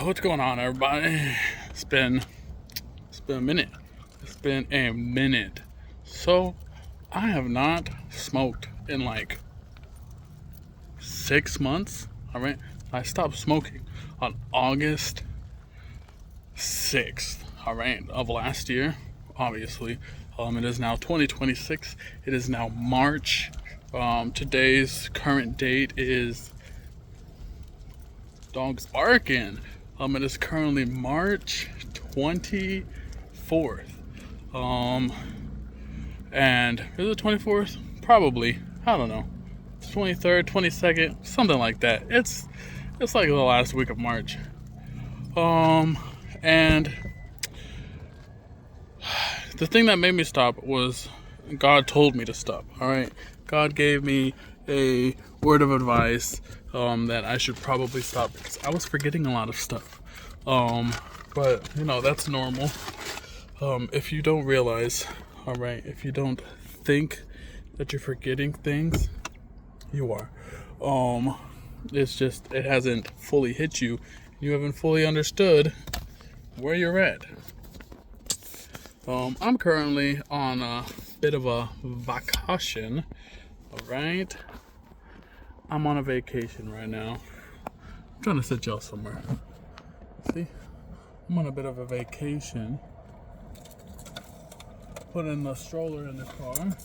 What's going on, everybody? It's been a minute. It's been a minute. So I have not smoked in like 6 months. All right, I stopped smoking on August 6th. All right, of last year. Obviously, it is now 2026. It is now March. Today's current date is dogs barking. It is currently March 24th. And is it 24th? Probably. I don't know. It's 23rd, 22nd, something like that. It's like the last week of March. And the thing that made me stop was God told me to stop. All right, God gave me a word of advice that I should probably stop because I was forgetting a lot of stuff. But that's normal. If you don't realize, all right, if you don't think that you're forgetting things, you are. It's just it hasn't fully hit you. You haven't fully understood where you're at. I'm currently on a bit of a vacation. All right, I'm on a vacation right now. I'm trying to sit y'all somewhere. See, I'm on a bit of a vacation. Putting the stroller in the car.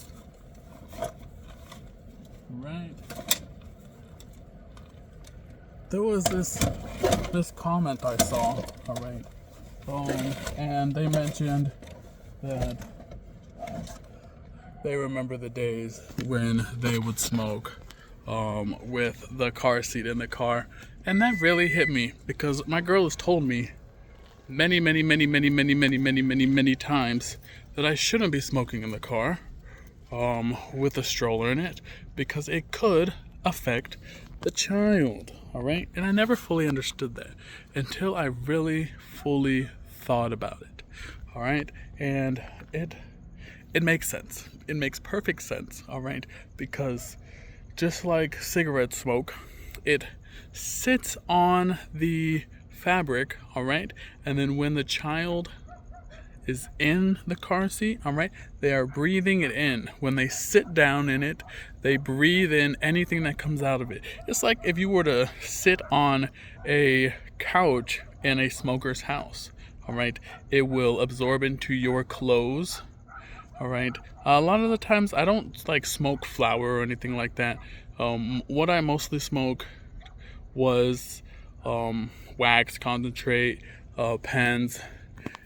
Right. There was this comment I saw. All right. And they mentioned that they remember the days when they would smoke with the car seat in the car. And that really hit me because my girl has told me many times that I shouldn't be smoking in the car with a stroller in it because it could affect the child. All right. And I never fully understood that until I really fully thought about it. All right. And it makes sense. It makes perfect sense. All right. Because just like cigarette smoke, it sits on the fabric. All right. And then when the child is in the car seat, all right, they are breathing it in. When they sit down in it, they breathe in anything that comes out of it. It's like if you were to sit on a couch in a smoker's house, all right, it will absorb into your clothes. All right, a lot of the times I don't like smoke flower or anything like that. What I mostly smoke was wax, concentrate, pens.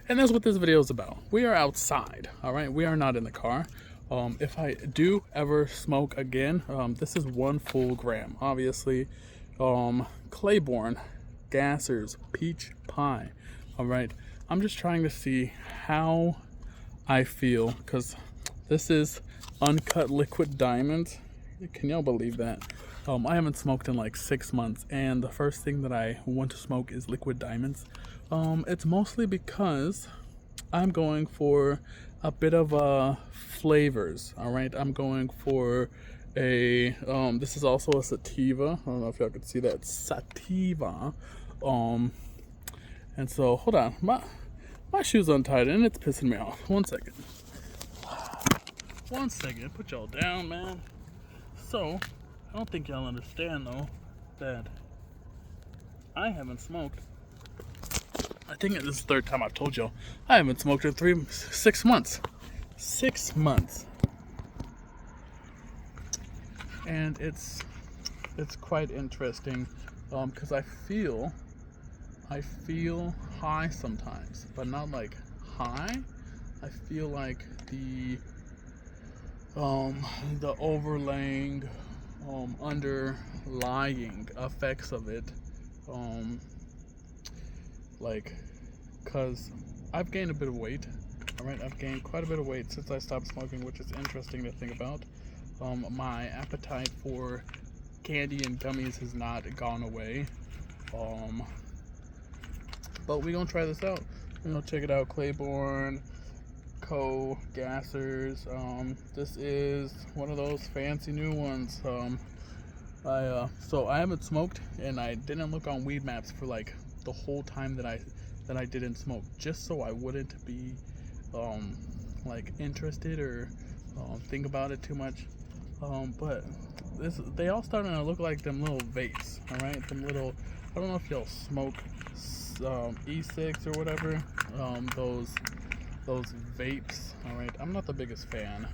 And that's what this video is about. We are outside, all right? We are not in the car. If I do ever smoke again, this is 1 full gram. Obviously, Clayborne, Gassers, Peach Pie, all right? I'm just trying to see how I feel because this is uncut liquid diamonds. Can y'all believe that? I haven't smoked in like 6 months, and the first thing that I want to smoke is liquid diamonds. It's mostly because I'm going for a bit of flavors. All right, I'm going for a. This is also a sativa. I don't know if y'all can see that sativa. And so hold on, my shoe's untied and it's pissing me off. 1 second. 1 second. Put y'all down, man. So I don't think y'all understand though that I haven't smoked. I think this is the third time I've told y'all I haven't smoked in 6 months. 6 months. And it's quite interesting because I feel high sometimes, but not like high. I feel like the overlaying underlying effects of it like, cause I've gained a bit of weight. All right, I've gained quite a bit of weight since I stopped smoking, which is interesting to think about. My appetite for candy and gummies has not gone away. But we gonna try this out. We're gonna check it out. Clayborne, Gassers. This is one of those fancy new ones. So I haven't smoked, and I didn't look on weed maps for like the whole time that I didn't smoke, just so I wouldn't be like interested or think about it too much. But they all starting to look like them little vapes, all right? Them little, I don't know if y'all smoke E6 or whatever, those vapes, all right? I'm not the biggest fan,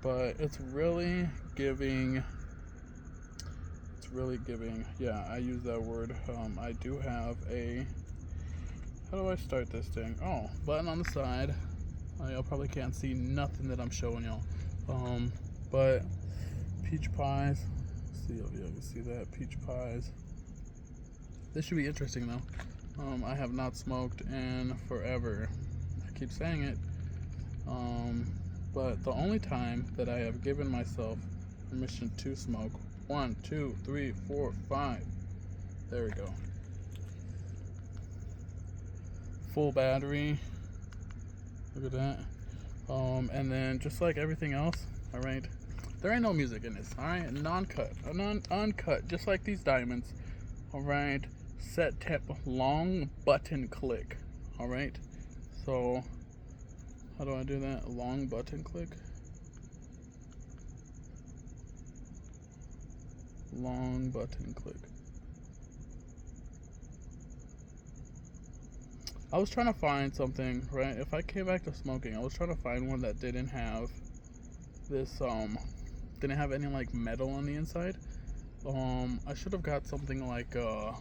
but it's really giving, yeah, I use that word. I do have a, how do I start this thing? Oh, button on the side. Y'all probably can't see nothing that I'm showing y'all. But peach pies. See if y'all can see that. Peach pies. This should be interesting though. I have not smoked in forever. I keep saying it. But the only time that I have given myself permission to smoke, 1, 2, 3, 4, 5. There we go. Full battery. Look at that. And then just like everything else, all right, there ain't no music in this, all right, uncut, just like these diamonds, all right, set tip, long button click, all right, so how do I do that? Long button click, long button click. I was trying to find something, right? If I came back to smoking, I was trying to find one that didn't have this, didn't have any like metal on the inside. I should have got something like a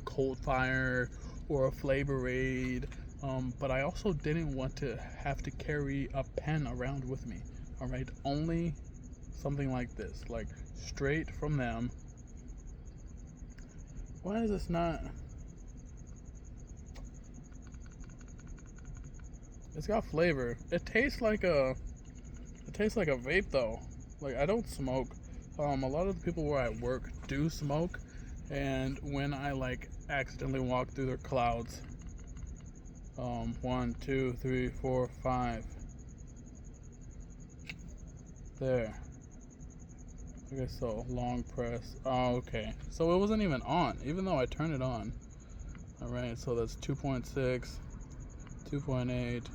Cold Fire or a Flavor Aid, but I also didn't want to have to carry a pen around with me, all right? Only something like this, like straight from them. Why is this not? It's got flavor. It tastes like a vape though. Like, I don't smoke. A lot of the people where I work do smoke, and when I like accidentally walk through their clouds, 1, 2, 3, 4, 5. There. Okay, so long press. Oh, okay. So it wasn't even on, even though I turned it on. Alright, so that's 2.6, 2.8,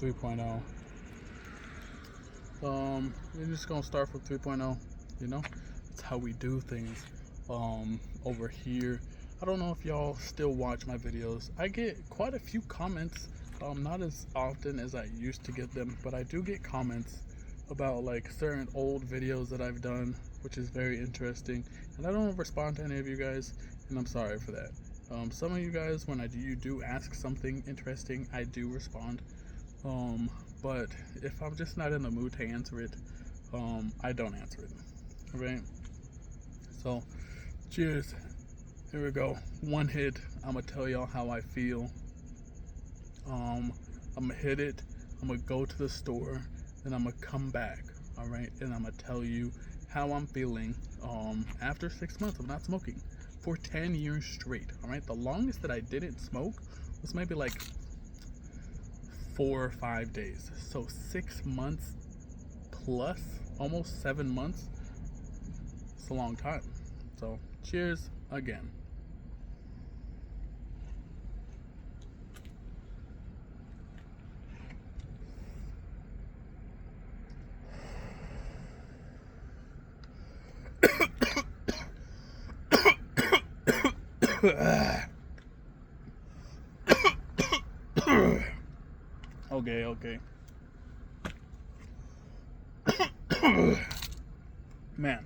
3.0. We're just gonna start from 3.0, you know? That's how we do things over here. I don't know if y'all still watch my videos. I get quite a few comments, not as often as I used to get them, but I do get comments about like certain old videos that I've done, which is very interesting. And I don't respond to any of you guys, and I'm sorry for that. Some of you guys, when you do ask something interesting, I do respond. But if I'm just not in the mood to answer it, I don't answer it. Alright? So, cheers. Here we go. One hit. I'm gonna tell y'all how I feel. I'm gonna hit it. I'm gonna go to the store. Then I'm gonna come back. Alright? And I'm gonna tell you how I'm feeling after 6 months of not smoking for 10 years straight. Alright? The longest that I didn't smoke was maybe like 4 or 5 days. So 6 months plus almost 7 months. It's a long time. So cheers again. Okay. Man,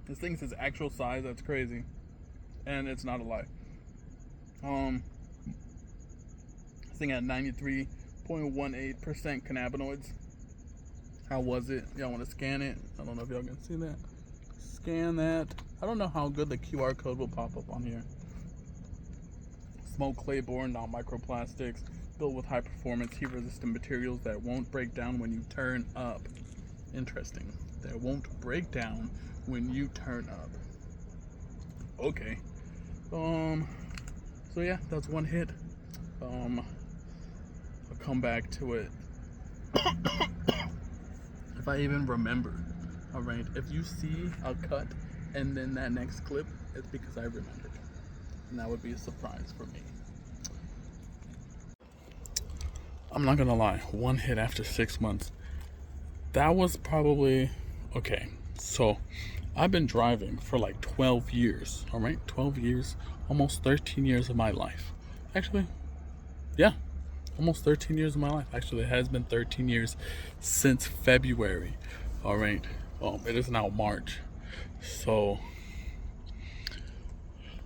this thing's its actual size. That's crazy, and it's not a lie. This thing had 93.18% cannabinoids. How was it? Y'all want to scan it? I don't know if y'all can see that. Scan that. I don't know how good the QR code will pop up on here. Smoke Clayborne, non-microplastics, built with high-performance, heat-resistant materials that won't break down when you turn up. Interesting. That won't break down when you turn up. Okay. So yeah, that's one hit. I'll come back to it. If I even remember. Alright, if you see a cut and then that next clip is because I remembered. And that would be a surprise for me. I'm not gonna lie, one hit after 6 months. That was probably okay. So I've been driving for like 12 years, all right? 12 years, almost 13 years of my life. Actually, yeah, almost 13 years of my life. Actually, it has been 13 years since February, all right? It is now March. So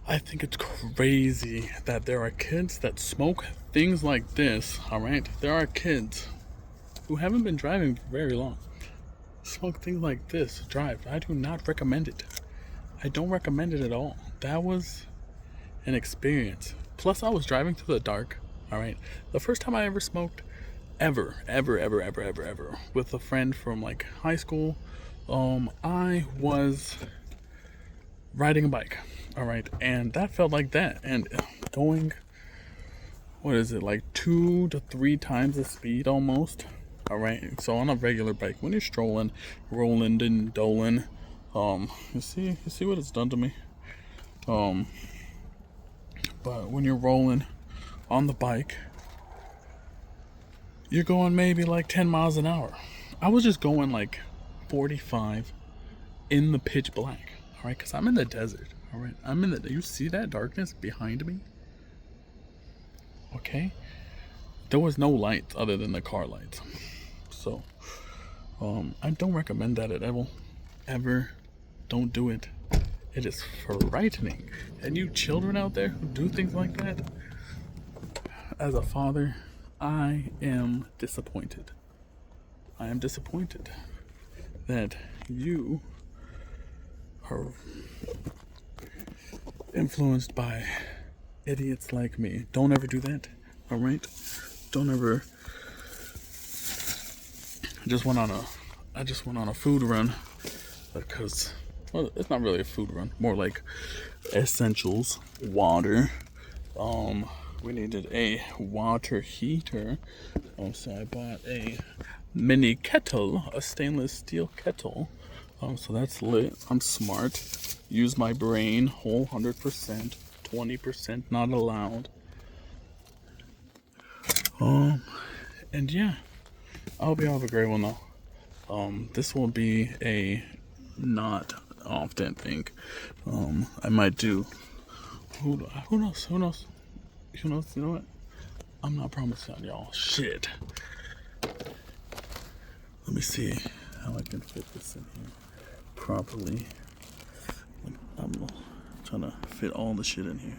I think it's crazy that there are kids that smoke things like this, all right? There are kids who haven't been driving for very long. Smoke things like this, drive. I do not recommend it. I don't recommend it at all. That was an experience. Plus, I was driving through the dark, all right? The first time I ever smoked, ever, with a friend from like high school, I was riding a bike, all right? And that felt like that. And going, what is it, like 2 to 3 times the speed almost. All right, so on a regular bike, when you're strolling, rolling and doling, you see what it's done to me. But when you're rolling on the bike, you're going maybe like 10 miles an hour. I was just going like 45 in the pitch black. All right, because I'm in the desert. All right, you see that darkness behind me? Okay, there was no lights other than the car lights. So, I don't recommend that at all. Ever. Don't do it. It is frightening. And you children out there who do things like that, as a father, I am disappointed. I am disappointed that you are influenced by idiots like me. Don't ever do that, all right? Don't ever. I just went on a food run because, well, it's not really a food run, more like essentials, water. We needed a water heater, so I bought a mini kettle, a stainless steel kettle. So that's lit. I'm smart. Use my brain, whole 100%, 20% not allowed. And yeah. I hope you have a great one though. This will be a not often thing. I might do. Who knows? You know what? I'm not promising on y'all shit. Let me see how I can fit this in here properly. I'm trying to fit all the shit in here.